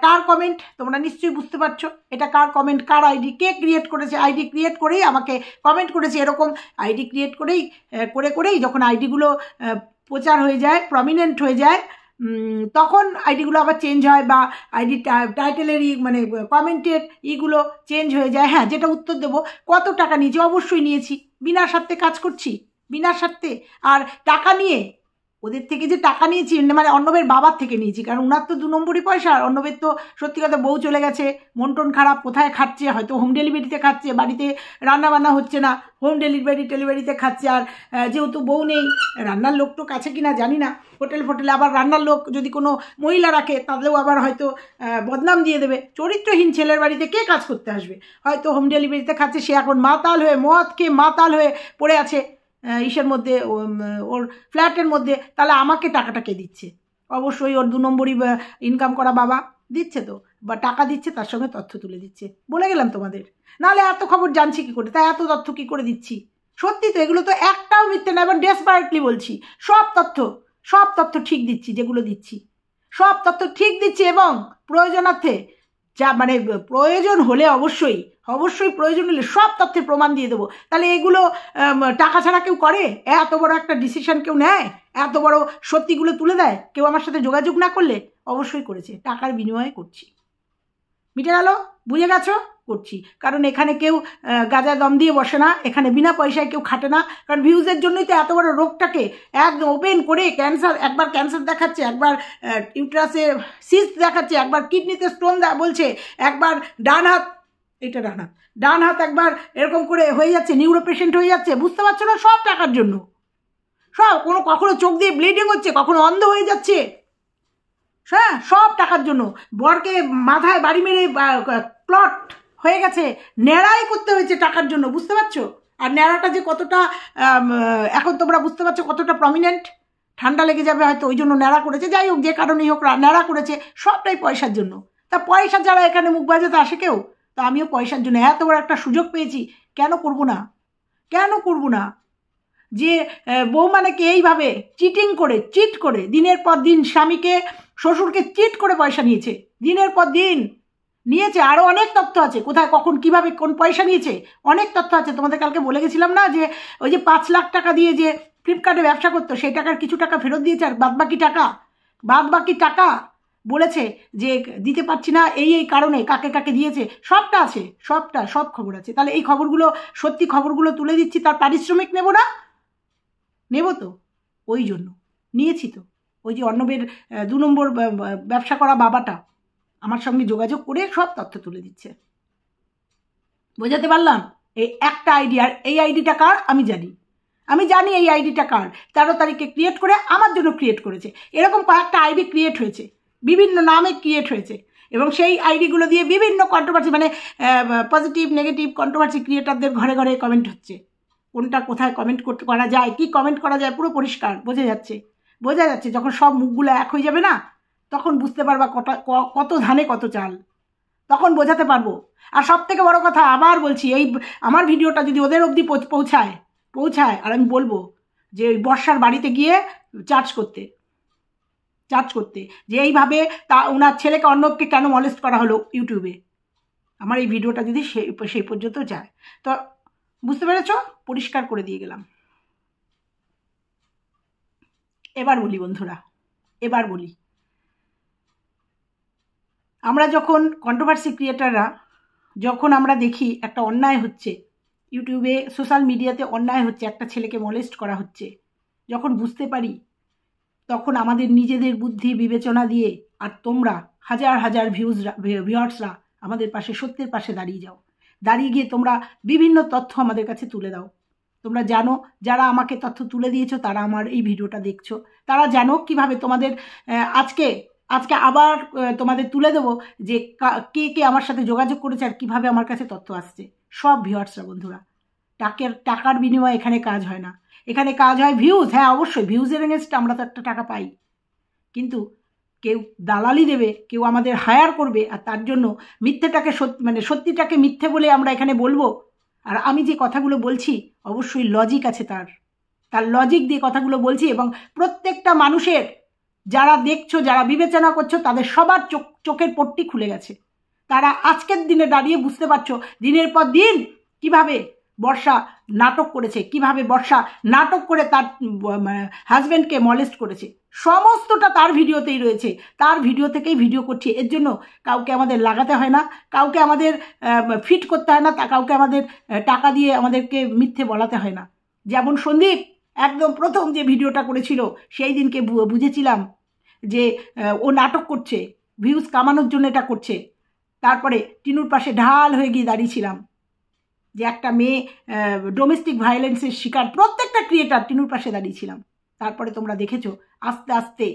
কার কমেন্ট তোমরা নিশ্চয়ই বুঝতে পারছো, এটা কার কমেন্ট, কার আইডি, কে ক্রিয়েট করেছে। আইডি ক্রিয়েট করেই আমাকে কমেন্ট করেছে। এরকম আইডি ক্রিয়েট করেই যখন আইডিগুলো প্রচার হয়ে যায়, প্রমিনেন্ট হয়ে যায়, তখন আইডিগুলো আবার চেঞ্জ হয়, বা আইডি টাইটেলের মানে কমেন্টের ইগুলো চেঞ্জ হয়ে যায়। হ্যাঁ, যেটা উত্তর দেবো, কত টাকা নিয়েছি, অবশ্যই নিয়েছি, বিনা স্বার্থে কাজ করছি, বিনা স্বার্থে। আর টাকা নিয়ে ওদের থেকে যে টাকা নিয়েছি, মানে অর্ণবের বাবার থেকে নিয়েছি, কারণ ওনার তো 2 নম্বরই পয়সা। আর অর্ণবের তো সত্যি কথা বউ চলে গেছে, মন টন খারাপ, কোথায় খাচ্ছে, হয়তো হোম ডেলিভারিতে খাচ্ছে, বাড়িতে রান্নাবান্না হচ্ছে না, হোম ডেলিভারিতে খাচ্ছে। আর যেহেতু বউ নেই, রান্নার লোক তো কাছে কিনা জানি না, হোটেলে আবার রান্নার লোক যদি কোনো মহিলা রাখে তাহলেও আবার হয়তো বদনাম দিয়ে দেবে। চরিত্রহীন ছেলের বাড়িতে কে কাজ করতে আসবে, হয়তো হোম ডেলিভারিতে খাচ্ছে। সে এখন মাতাল হয়ে, মদ খেয়ে মাতাল হয়ে পড়ে আছে ইসের মধ্যে, ওর ফ্ল্যাটের মধ্যে। তাহলে আমাকে টাকাটা কে দিচ্ছে? অবশ্যই ওর 2 নম্বরই ইনকাম করা বাবা দিচ্ছে, তো বা টাকা দিচ্ছে, তার সঙ্গে তথ্য তুলে দিচ্ছে। বলে গেলাম তোমাদের, নাহলে এত খবর জানছি কী করে, তাই এত তথ্য কী করে দিচ্ছি? সত্যি তো, এগুলো তো একটাও মিথ্যে না, এবং ডেসপারেটলি বলছি, সব তথ্য ঠিক দিচ্ছি, যেগুলো দিচ্ছি সব তথ্য ঠিক দিচ্ছি। এবং প্রয়োজনার্থে যা মানে প্রয়োজন হলে অবশ্যই প্রয়োজন হলে সব তথ্যের প্রমাণ দিয়ে দেবো। তাহলে এগুলো টাকা ছাড়া কেউ করে? এত বড় একটা ডিসিশন কেউ নেয়, এত বড় সত্যিগুলো তুলে দেয় কেউ আমার সাথে যোগাযোগ না করলে? অবশ্যই করেছে, টাকার বিনিময়ে করছি। মিটে গেল, বুঝে গেছো? করছি, কারণ এখানে কেউ গাঁজা দম দিয়ে বসে না, এখানে বিনা পয়সায় কেউ খাটে না। কারণ ভিউজের জন্যই তো এত বড় রোগটাকে একদম ওপেন করে একবার ক্যান্সার দেখাচ্ছে, একবার ইউট্রাসে সিস্ট দেখাচ্ছে, একবার কিডনিতে স্টোন বলছে, একবার ডান হাত একবার এরকম করে হয়ে যাচ্ছে, নিউরো পেশেন্ট হয়ে যাচ্ছে। বুঝতে পারছো না? সব টাকার জন্য, সব। কখনো চোখ দিয়ে ব্লিডিং হচ্ছে, কখনো অন্ধ হয়ে যাচ্ছে, হ্যাঁ, সব টাকার জন্য। বরকে মাথায় বাড়ি মেরে প্লট হয়ে গেছে, ন্যাড়াই করতে হয়েছে টাকার জন্য। বুঝতে পারছো? আর ন্যাড়াটা যে কতটা এখন তোমরা বুঝতে পারছো কতটা প্রমিনেন্ট। ঠান্ডা লেগে যাবে হয়তো, ওই জন্য ন্যাড়া করেছে। যাই হোক, যে কারণেই হোক ন্যাড়া করেছে, সবটাই পয়সার জন্য। তা পয়সা যারা এখানে মুখ বাজাতে আসে কেউ, তো আমিও পয়সার জন্য এত বড় একটা সুযোগ পেয়েছি, কেন করব না? যে বউ মানে কি এইভাবে চিট করে দিনের পর দিন স্বামীকে, শ্বশুরকে চিট করে পয়সা নিয়েছে, দিনের পর দিন নিয়েছে। আরও অনেক তথ্য আছে, কোথায় কখন কিভাবে কোন পয়সা নিয়েছে অনেক তথ্য আছে। তোমাদের কালকে বলে গেছিলাম না যে ওই যে 5 লাখ টাকা দিয়ে যে ফ্লিপকার্টে ব্যবসা করতো, সেই টাকার কিছু টাকা ফেরত দিয়েছে, আর বাদবাকি টাকা বলেছে যে দিতে পারছি না এই কারণে, কাকে কাকে দিয়েছে সবটা আছে, সব খবর আছে। তাহলে এই খবরগুলো, সত্যি খবরগুলো তুলে দিচ্ছি, তার পারিশ্রমিক নেব না? নেব তো, ওই জন্য নিয়েছি তো। ওই যে অর্ণবের 2 নম্বর ব্যবসা করা বাবাটা আমার সঙ্গে যোগাযোগ করে সব তথ্য তুলে দিচ্ছে। বোঝাতে পারলাম? এই একটা আইডি, আর এই আইডিটা কার আমি জানি এই আইডিটা কার। 13 তারিখে ক্রিয়েট করে আমার জন্য ক্রিয়েট করেছে। এরকম কয়েকটা আইডি ক্রিয়েট হয়েছে, বিভিন্ন নামে ক্রিয়েট হয়েছে, এবং সেই আইডিগুলো দিয়ে বিভিন্ন কন্ট্রোভার্সি, মানে পজিটিভ নেগেটিভ কন্ট্রোভার্সি ক্রিয়েটারদের ঘরে ঘরে কমেন্ট হচ্ছে। কোনটা কোথায় কমেন্ট করা যায়, কি কমেন্ট করা যায়, পুরো পরিষ্কার বোঝা যাচ্ছে। যখন সব মুখগুলো এক হয়ে যাবে না, তখন বুঝতে পারবা কত ধানে কত চাল, তখন বোঝাতে পারবো। আর সব থেকে বড় কথা, আবার বলছি, এই আমার ভিডিওটা যদি ওদের অবধি পৌঁছায়, আর আমি বলবো যে ওই বর্ষার বাড়িতে গিয়ে চার্জ করতে যে এইভাবে ওনার ছেলেকে অর্ণবকে কেন মলেস্ট করা হলো ইউটিউবে, আমার এই ভিডিওটা যদি সেই পর্যন্ত যায়। তো বুঝতে পেরেছ? পরিষ্কার করে দিয়ে গেলাম। এবার বলি বন্ধুরা, আমরা যখন কন্ট্রোভার্সি ক্রিয়েটাররা, যখন আমরা দেখি একটা অন্যায় হচ্ছে ইউটিউবে, সোশ্যাল মিডিয়াতে অন্যায় হচ্ছে, একটা ছেলেকে মলেস্ট করা হচ্ছে, যখন বুঝতে পারি, তখন আমাদের নিজেদের বুদ্ধি বিবেচনা দিয়ে, আর তোমরা হাজার হাজার ভিউয়ার্সরা আমাদের পাশে, সত্যের পাশে দাঁড়িয়ে গিয়ে তোমরা বিভিন্ন তথ্য আমাদের কাছে তুলে দাও। তোমরা জানো, যারা আমাকে তথ্য তুলে দিয়েছো, তারা আমার এই ভিডিওটা দেখছো, তারা জানো কিভাবে তোমাদের আজকে আবার তোমাদের তুলে দেবো যে কে আমার সাথে যোগাযোগ করেছে আর কিভাবে আমার কাছে তথ্য আসছে। সব ভিউয়ার্সরা বন্ধুরা, টাকার বিনিময়ে এখানে কাজ হয় না, এখানে কাজ হয় ভিউজ। হ্যাঁ, অবশ্যই ভিউজের এগেনস্টে আমরা তো একটা টাকা পাই, কিন্তু কেউ দালালি দেবে, কেউ আমাদের হায়ার করবে, আর তার জন্য মিথ্যেটাকে সত্যিটাকে মিথ্যে বলে আমরা এখানে বলবো। আর আমি যে কথাগুলো বলছি অবশ্যই লজিক আছে, তার লজিক দিয়ে কথাগুলো বলছি, এবং প্রত্যেকটা মানুষের, যারা দেখছো, যারা বিবেচনা করছো, তাদের সবার চোখের পট্টি খুলে গেছে। তারা আজকের দিনে দাঁড়িয়ে বুঝতে পারছো দিনের পর দিন কিভাবে বর্ষা নাটক করেছে, কিভাবে বর্ষা নাটক করে তার হাজব্যান্ডকে মলেস্ট করেছে। সমস্তটা তার ভিডিওতেই রয়েছে, তার ভিডিও থেকেই ভিডিও করছি। এর জন্য কাউকে আমাদের লাগাতে হয় না, কাউকে আমাদের ফিট করতে হয় না, কাউকে আমাদের টাকা দিয়ে আমাদেরকে মিথ্যে বলাতে হয় না। যেমন সন্দীপ একদম প্রথম যে ভিডিওটা করেছিল, সেই দিনকে বুঝেছিলাম যে ও নাটক করছে, ভিউজ কামানোর জন্য এটা করছে। তারপরে টিনুর পাশে ঢাল হয়ে গিয়ে দাঁড়িয়েছিলাম, যে একটা মেয়ে ডোমেস্টিক ভায়োলেন্সের শিকার, প্রত্যেকটা ক্রিয়েটার টিনুর পাশে দাঁড়িয়েছিলাম। তারপরে তোমরা দেখেছো আস্তে আস্তে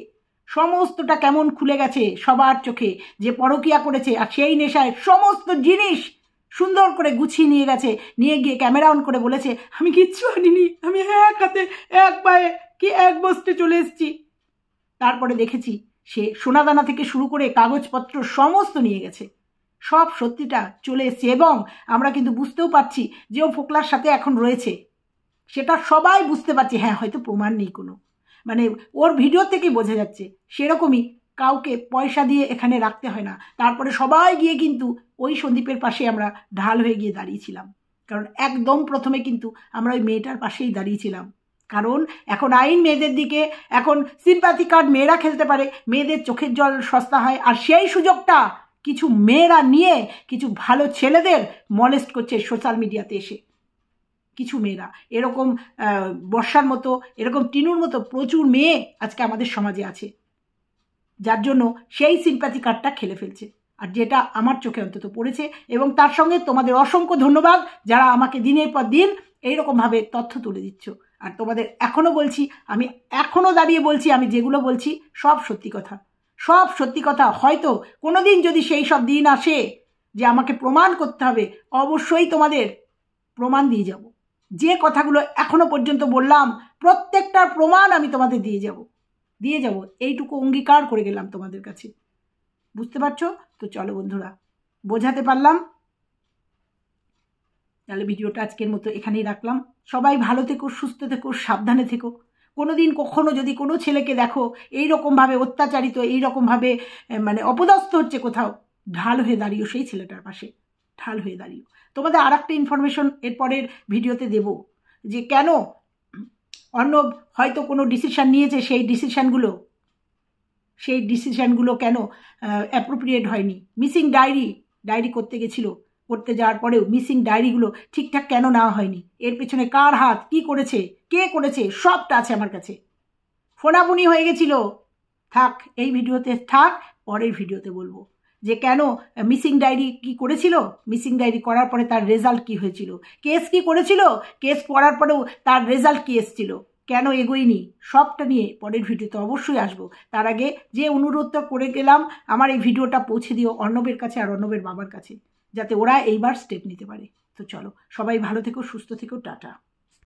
সমস্তটা কেমন খুলে গেছে সবার চোখে, যে পরকিয়া করেছে, আর সেই নেশায় সমস্ত জিনিস সুন্দর করে গুছিয়ে নিয়ে গিয়ে ক্যামেরা অন করে বলেছে, আমি কিচ্ছু আনিনি, আমি এক হাতে এক পায়ে কি এক বস্তে চলে এসেছি। তারপরে দেখেছি সে সোনাদানা থেকে শুরু করে কাগজপত্র সমস্ত নিয়ে গেছে, সব সত্যিটা চলে এসছে, এবং আমরা কিন্তু বুঝতেও পারছি যে ও ফোকলার সাথে এখন রয়েছে, সেটা সবাই বুঝতে পারছি। হ্যাঁ, হয়তো প্রমাণ নেই কোনো, মানে ওর ভিডিও থেকেই বোঝা যাচ্ছে। সেরকমই কাউকে পয়সা দিয়ে এখানে রাখতে হয় না। তারপরে সবাই গিয়ে কিন্তু ওই সন্দীপের পাশে আমরা ঢাল হয়ে গিয়ে দাঁড়িয়েছিলাম, কারণ একদম প্রথমে কিন্তু আমরা ওই মেয়েটার পাশেই দাঁড়িয়েছিলাম। কারণ এখন আইন মেয়েদের দিকে, এখন সিম্প্যাথি কার্ড মেয়েরা খেলতে পারে, মেয়েদের চোখের জল সস্তা হয়, আর সেই সুযোগটা কিছু মেয়েরা নিয়ে কিছু ভালো ছেলেদের মলেস্ট করছে সোশ্যাল মিডিয়াতে এসে। কিছু মেয়েরা এরকম, বর্ষার মতো, এরকম টিনুর মতো প্রচুর মেয়ে আজকে আমাদের সমাজে আছে, যার জন্য সেই সিম্প্যাথি কার্ডটা খেলে ফেলছে, আর যেটা আমার চোখে অন্তত পড়েছে। এবং তার সঙ্গে তোমাদের অসংখ্য ধন্যবাদ, যারা আমাকে দিনের পর দিন এইরকমভাবে তথ্য তুলে দিচ্ছ। আর তোমাদের আমি এখনও দাঁড়িয়ে বলছি, আমি যেগুলো বলছি সব সত্যি কথা। হয়তো কোনো দিন যদি সেই সব দিন আসে যে আমাকে প্রমাণ করতে হবে, অবশ্যই তোমাদের প্রমাণ দিয়ে যাব। যে কথাগুলো এখনো পর্যন্ত বললাম, প্রত্যেকটার প্রমাণ আমি তোমাদের দিয়ে যাব, এইটুকু অঙ্গীকার করে গেলাম তোমাদের কাছে। বুঝতে পারছো তো? চলো বন্ধুরা, বোঝাতে পারলাম? তাহলে ভিডিওটা আজকের মতো এখানেই রাখলাম। সবাই ভালো থেকো, সুস্থ থেকো, সাবধানে থেকো। কখনো যদি কোনো ছেলেকে দেখো এইরকমভাবে অত্যাচারিত, এইরকমভাবে অপদস্থ হচ্ছে কোথাও, ঢাল হয়ে দাঁড়িয়েও সেই ছেলেটার পাশে, ঢাল হয়ে দাঁড়িয়েও। তোমাদের আর একটা ইনফরমেশন এরপরের ভিডিওতে দেব, যে কেন অর্ণব হয়তো কোনো ডিসিশান নিয়েছে, সেই ডিসিশানগুলো কেন অ্যাপ্রোপ্রিয়েট হয়নি। মিসিং ডায়েরি করতে যাওয়ার পরেও মিসিং ডায়েরিগুলো ঠিকঠাক কেন নেওয়া হয়নি, এর পেছনে কার হাত, কি করেছে, কে করেছে, সবটা আছে আমার কাছে। ফোনাফুনি হয়ে গেছিল। থাক, এই ভিডিওতে থাক, পরের ভিডিওতে বলবো যে কেন মিসিং ডায়েরি কি করেছিল, মিসিং ডায়েরি করার পরে তার রেজাল্ট কি হয়েছিল, কেস কি করেছিল, কেস করার পরেও তার রেজাল্ট কি এসেছিল, কেন এগোয়নি, সবটা নিয়ে পরের ভিডিওতে অবশ্যই আসবো। তার আগে যে অনুরোধটা করে গেলাম, আমার এই ভিডিওটা পৌঁছে দিও অর্ণবের কাছে আর অর্ণবের বাবার কাছে, যাতে ওরা এইবার স্টেপ নিতে পারে। তো চলো, সবাই ভালো থেকো, সুস্থ থেকো, টাটা।